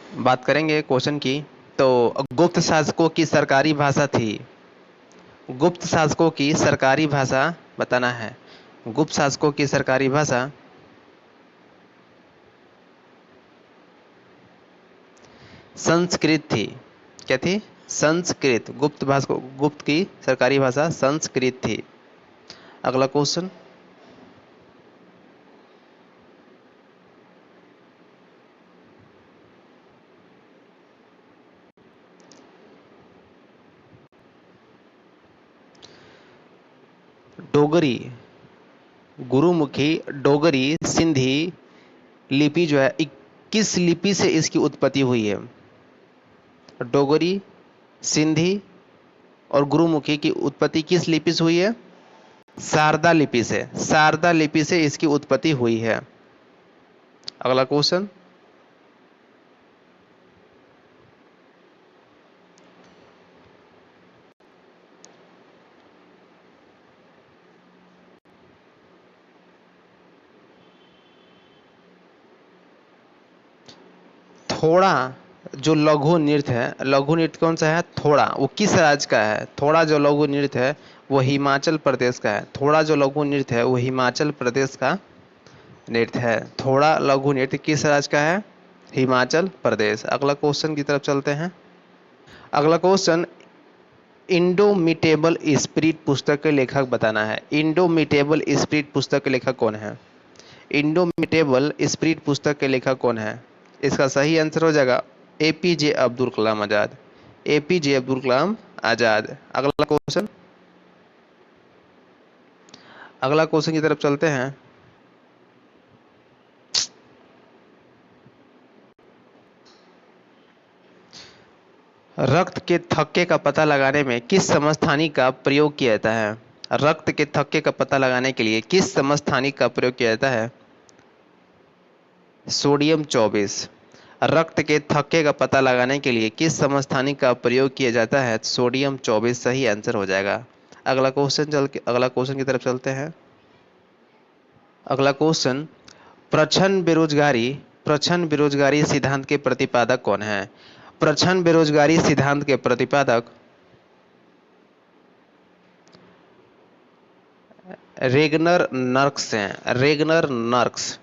बात करेंगे क्वेश्चन की। तो गुप्त शासकों की सरकारी भाषा थी, गुप्त शासकों की सरकारी भाषा बताना है। गुप्त शासकों की सरकारी भाषा संस्कृत थी। क्या थी? संस्कृत। गुप्त भाषा, गुप्त की सरकारी भाषा संस्कृत थी। अगला क्वेश्चन। डोगरी, गुरुमुखी, डोगरी, सिंधी लिपि जो है, किस लिपि से इसकी उत्पत्ति हुई है? डोगरी, सिंधी और गुरुमुखी की उत्पत्ति किस लिपि से हुई है? शारदा लिपि से। शारदा लिपि से इसकी उत्पत्ति हुई है। अगला क्वेश्चन। थोड़ा जो लघु नृत्य है, लघु नृत्य कौन सा है? थोड़ा। वो किस राज्य का है? थोड़ा जो लघु नृत्य है वो हिमाचल प्रदेश का है। थोड़ा जो लघु नृत्य है वो हिमाचल प्रदेश का नृत्य है। थोड़ा लघु नृत्य किस राज्य का है? हिमाचल प्रदेश। अगला क्वेश्चन की तरफ चलते हैं। अगला क्वेश्चन, इंडोमिटेबल स्पिरिट पुस्तक के लेखक बताना है। इंडोमिटेबल स्पिरिट पुस्तक के लेखक कौन है? इंडोमिटेबल स्पिरिट पुस्तक के लेखक कौन है? इसका सही आंसर हो जाएगा एपीजे अब्दुल कलाम आजाद। एपीजे अब्दुल कलाम आजाद। अगला क्वेश्चन। अगला क्वेश्चन की तरफ चलते हैं। रक्त के थक्के का पता लगाने में किस समस्थानी का प्रयोग किया जाता है? रक्त के थक्के का पता लगाने के लिए किस समस्थानी का प्रयोग किया जाता है? सोडियम 24। रक्त के थक्के का पता लगाने के लिए किस समस्थानी का प्रयोग किया जाता है? सोडियम 24 सही आंसर हो जाएगा। अगला क्वेश्चन की तरफ चलते हैं। अगला क्वेश्चन, प्रछन्न बेरोजगारी सिद्धांत के प्रतिपादक कौन है? प्रछन्न बेरोजगारी सिद्धांत के प्रतिपादक रेगनर नर्क्स हैं। रेगनर नर्क्स।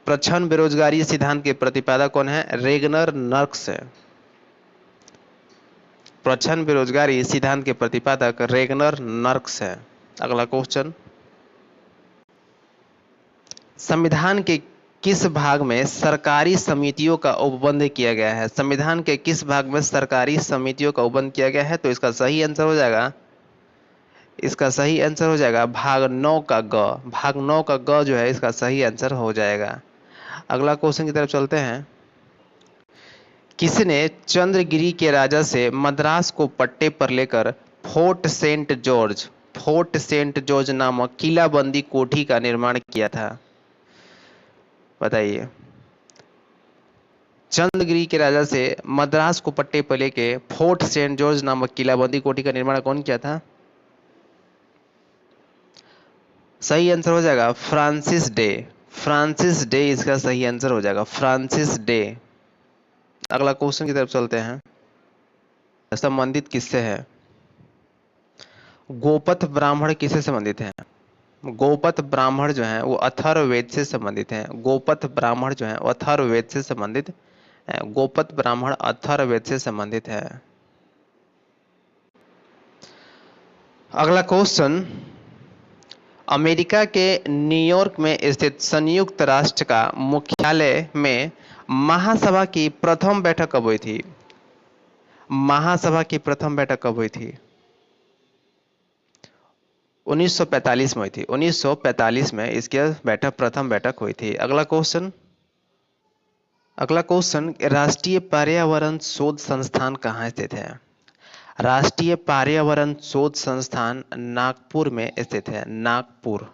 प्रछन्न बेरोजगारी सिद्धांत के प्रतिपादक कौन है? रेगनर नर्क्स है। प्रछन्न बेरोजगारी सिद्धांत के प्रतिपादक रेगनर नर्क्स है। अगला क्वेश्चन, संविधान के किस भाग में सरकारी समितियों का उपबंध किया गया है? संविधान के किस भाग में सरकारी समितियों का उपबंध किया गया है? तो इसका सही आंसर हो जाएगा, भाग 9 का ग। भाग 9 का ग जो है इसका सही आंसर हो जाएगा। अगला क्वेश्चन की तरफ चलते हैं। किसने चंद्रगिरी के राजा से मद्रास को पट्टे पर लेकर फोर्ट सेंट जॉर्ज नामक किलाबंदी कोठी का निर्माण किया था? बताइए। चंद्रगिरी के राजा से मद्रास को पट्टे पर लेके फोर्ट सेंट जॉर्ज नामक किलाबंदी कोठी का निर्माण कौन किया था? सही आंसर हो जाएगा फ्रांसिस डे। फ्रांसिस डे इसका सही आंसर हो जाएगा, फ्रांसिस डे। अगला क्वेश्चन की तरफ चलते हैं। संबंधित किससे है? गोपथ ब्राह्मण किससे संबंधित हैं? गोपथ ब्राह्मण जो है वो अथर्ववेद से संबंधित हैं। गोपथ ब्राह्मण जो है वो अथर्ववेद से संबंधित है। गोपथ ब्राह्मण अथर्ववेद से संबंधित है। अगला क्वेश्चन, अमेरिका के न्यूयॉर्क में स्थित संयुक्त राष्ट्र का मुख्यालय में महासभा की प्रथम बैठक कब हुई थी? महासभा की प्रथम बैठक कब हुई थी? 1945 में हुई थी। 1945 में इसकी प्रथम बैठक हुई थी। अगला क्वेश्चन, राष्ट्रीय पर्यावरण शोध संस्थान कहाँ स्थित है? राष्ट्रीय पर्यावरण शोध संस्थान नागपुर में स्थित है। नागपुर।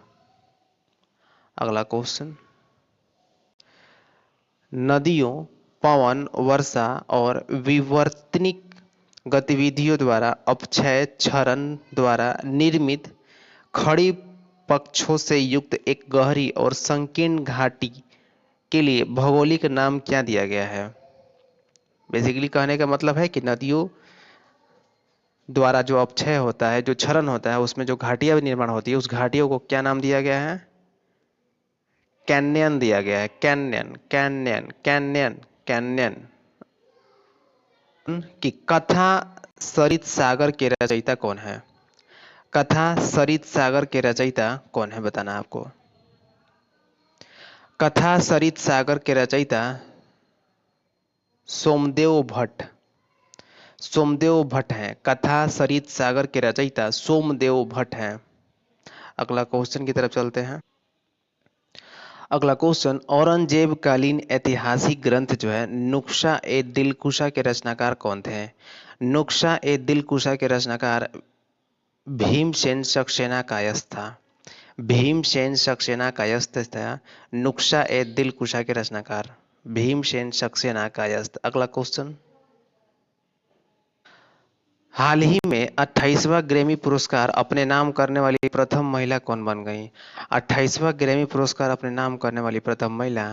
अगला क्वेश्चन, नदियों, पवन, वर्षा और विवर्तनिक गतिविधियों द्वारा अपक्षय क्षरण द्वारा निर्मित खड़ी पक्षों से युक्त एक गहरी और संकीर्ण घाटी के लिए भौगोलिक नाम क्या दिया गया है? बेसिकली कहने का मतलब है कि नदियों द्वारा जो अपक्षय होता है, जो क्षरण होता है, उसमें जो घाटियां निर्माण होती है, उस घाटियों को क्या नाम दिया गया है? कैन्यन दिया गया है। Canyon, Canyon, Canyon, Canyon. कि कथा सरित सागर के रचयिता कौन है? कथा सरित सागर के रचयिता कौन है, बताना आपको। कथा सरित सागर के रचयिता सोमदेव भट्ट। सोमदेव भट्ट हैं। कथा सरित सागर के रचयिता सोमदेव भट्ट हैं। अगला क्वेश्चन की तरफ चलते हैं। अगला क्वेश्चन, औरंगजेब कालीन ऐतिहासिक ग्रंथ जो है नुक्शा ए दिलकुशा के रचनाकार कौन थे? नुक्शा ए दिलकुशा के रचनाकार भीमसेन सक्सेना कायस्थ था। भीमसेन सक्सेना कायस्थ था नुक्शा ए दिलकुशा के रचनाकार भीमसेन सक्सेना कायस्थ। अगला क्वेश्चन, हाल ही में 28वां ग्रैमी पुरस्कार अपने नाम करने वाली प्रथम महिला कौन बन गई? 28वां ग्रैमी पुरस्कार अपने नाम करने वाली प्रथम महिला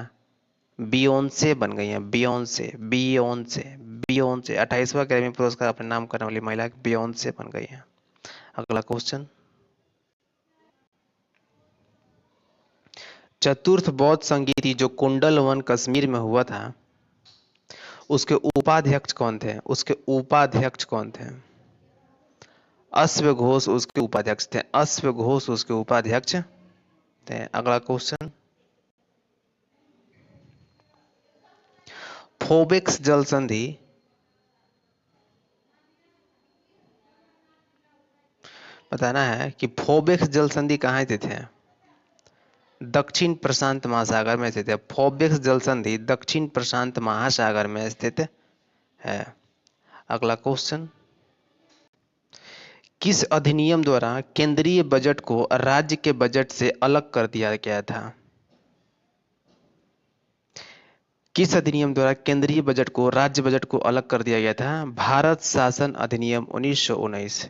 बियोंसे बन गई है। बियोंसे, बियोंसे, बियोंसे। 28वां ग्रैमी पुरस्कार अपने नाम करने वाली महिला बियोंसे बन गई है। अगला क्वेश्चन, चतुर्थ बौद्ध संगीति जो कुंडल वन कश्मीर में हुआ था, उसके उपाध्यक्ष कौन थे? उसके उपाध्यक्ष कौन थे? अश्व घोष उसके उपाध्यक्ष थे। अश्व घोष उसके उपाध्यक्ष थे। अगला क्वेश्चन, फोबेक्स जल संधि बताना है कि फोबेक्स जल संधि कहाँ स्थित है? दक्षिण प्रशांत महासागर में स्थित है। फोबेक्स जल संधि दक्षिण प्रशांत महासागर में स्थित है। अगला क्वेश्चन, किस अधिनियम द्वारा केंद्रीय बजट को राज्य के बजट से अलग कर दिया गया था? किस अधिनियम द्वारा केंद्रीय बजट को राज्य बजट को अलग कर दिया गया था? भारत शासन अधिनियम 1919।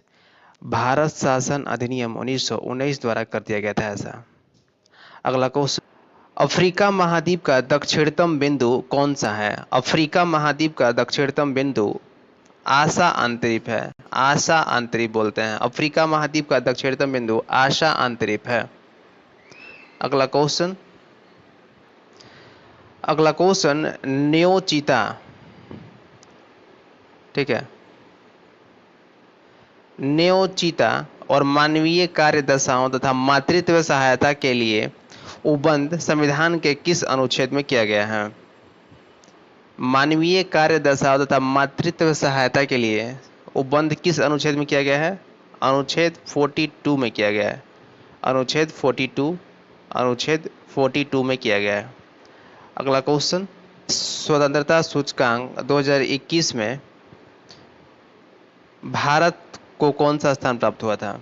भारत शासन अधिनियम 1919 द्वारा कर दिया गया था ऐसा। अगला क्वेश्चन, अफ्रीका महाद्वीप का दक्षिणतम बिंदु कौन सा है? अफ्रीका महाद्वीप का दक्षिणतम बिंदु आशा अंतरिप है। आशा अंतरिप बोलते हैं। अफ्रीका महाद्वीप का दक्षिणतम बिंदु आशा अंतरिप है। अगला क्वेश्चन, अगला क्वेश्चन, न्योचिता, ठीक है, न्योचिता और मानवीय कार्य दशाओं तथा मातृत्व सहायता के लिए उपबंध संविधान के किस अनुच्छेद में किया गया है? मानवीय कार्य दशाओं तथा मातृत्व सहायता के लिए उपबंध किस अनुच्छेद में किया गया है? अनुच्छेद 42 में किया गया है। अनुच्छेद 42, अनुच्छेद 42 में किया गया है। अगला क्वेश्चन, स्वतंत्रता सूचकांक 2021 में भारत को कौन सा स्थान प्राप्त हुआ था?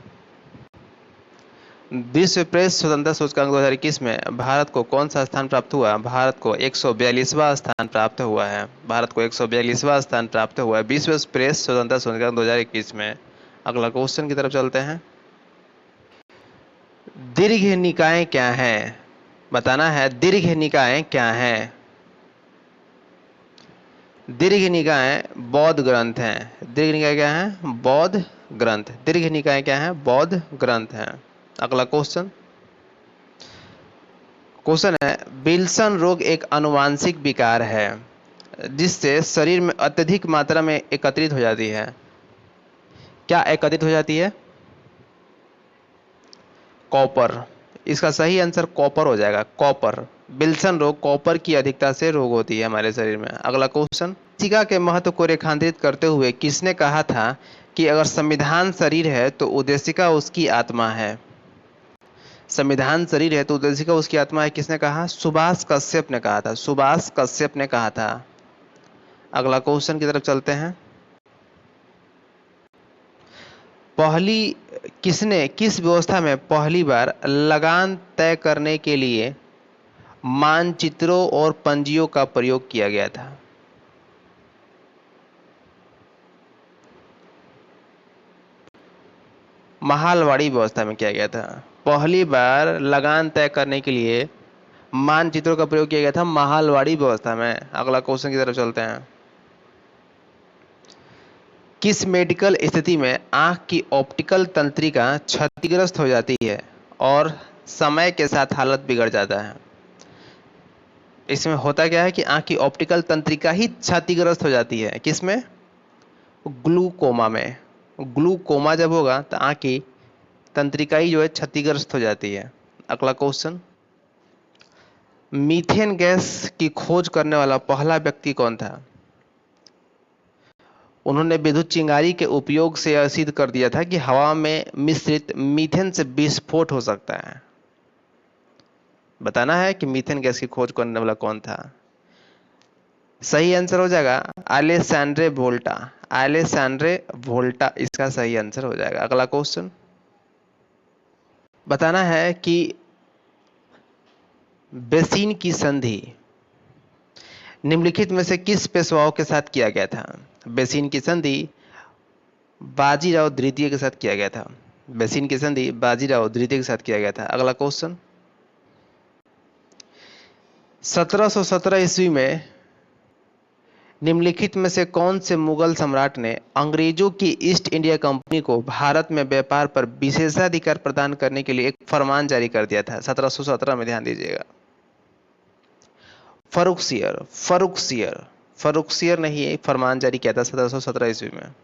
विश्व प्रेस स्वतंत्रता सूचकांक 2021 में भारत को कौन सा स्थान प्राप्त हुआ? भारत को 142वां स्थान प्राप्त हुआ है। भारत को 142वां स्थान प्राप्त हुआ है विश्व प्रेस स्वतंत्रता सूचकांक 2021 में। अगला क्वेश्चन की तरफ चलते हैं। दीर्घ निकाय क्या है? बताना है दीर्घ निकाय क्या है? दीर्घ निकाय बौद्ध ग्रंथ हैं। दीर्घ निकाय क्या है? बौद्ध ग्रंथ। दीर्घ निकाय क्या है? बौद्ध ग्रंथ हैं। अगला क्वेश्चन, क्वेश्चन है, विल्सन रोग एक आनुवांशिक विकार है जिससे शरीर में अत्यधिक मात्रा में एकत्रित हो जाती है। क्या एकत्रित हो जाती है? कॉपर। इसका सही आंसर कॉपर हो जाएगा। कॉपर। विल्सन रोग कॉपर की अधिकता से रोग होती है हमारे शरीर में। अगला क्वेश्चन, उद्देशिका के महत्व को रेखांकित करते हुए किसने कहा था कि अगर संविधान शरीर है तो उद्देशिका उसकी आत्मा है? संविधान शरीर है तो उद्देशिका उसकी आत्मा है, किसने कहा? सुभाष कश्यप ने कहा था। सुभाष कश्यप ने कहा था। अगला क्वेश्चन की तरफ चलते हैं। पहली किसने किस व्यवस्था में पहली बार लगान तय करने के लिए मानचित्रों और पंजियों का प्रयोग किया गया था? महालवाड़ी व्यवस्था में किया गया था। पहली बार लगान तय करने के लिए मानचित्रों का प्रयोग किया गया था महालवाड़ी व्यवस्था में। अगला क्वेश्चन की तरफ चलते हैं। किस मेडिकल स्थिति में आंख की ऑप्टिकल तंत्रिका क्षतिग्रस्त हो जाती है और समय के साथ हालत बिगड़ जाता है? इसमें होता क्या है कि आंख की ऑप्टिकल तंत्रिका ही क्षतिग्रस्त हो जाती है। किसमें? ग्लूकोमा में। ग्लूकोमा जब होगा तो आंख की तंत्रिका ही जो है क्षतिग्रस्त हो जाती है। अगला क्वेश्चन, मीथेन गैस की खोज करने वाला पहला व्यक्ति कौन था? उन्होंने विद्युत चिंगारी के उपयोग से यह सिद्ध कर दिया था कि हवा में मिश्रित मीथेन से विस्फोट हो सकता है। बताना है कि मीथेन गैस की खोज करने वाला कौन था। सही आंसर हो जाएगा अलेसैंड्रे वोल्टा। अलेसैंड्रे वोल्टा इसका सही आंसर हो जाएगा। अगला क्वेश्चन, बताना है कि बेसिन की संधि निम्नलिखित में से किस पेशवाओं के साथ किया गया था? बेसिन की संधि बाजीराव द्वितीय के साथ किया गया था। बेसिन की संधि बाजीराव द्वितीय के साथ किया गया था। अगला क्वेश्चन, 1717 ईस्वी में निम्नलिखित में से कौन से मुगल सम्राट ने अंग्रेजों की ईस्ट इंडिया कंपनी को भारत में व्यापार पर विशेषाधिकार प्रदान करने के लिए एक फरमान जारी कर दिया था? 1717 में, ध्यान दीजिएगा। फर्रुखसियर। फर्रुखसियर फर्रुखसियर ने ही फरमान जारी किया था 1717 ईस्वी में।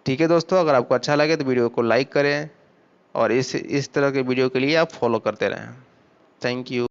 ठीक है दोस्तों, अगर आपको अच्छा लगे तो वीडियो को लाइक करें और इस तरह के वीडियो के लिए आप फॉलो करते रहें। Thank you.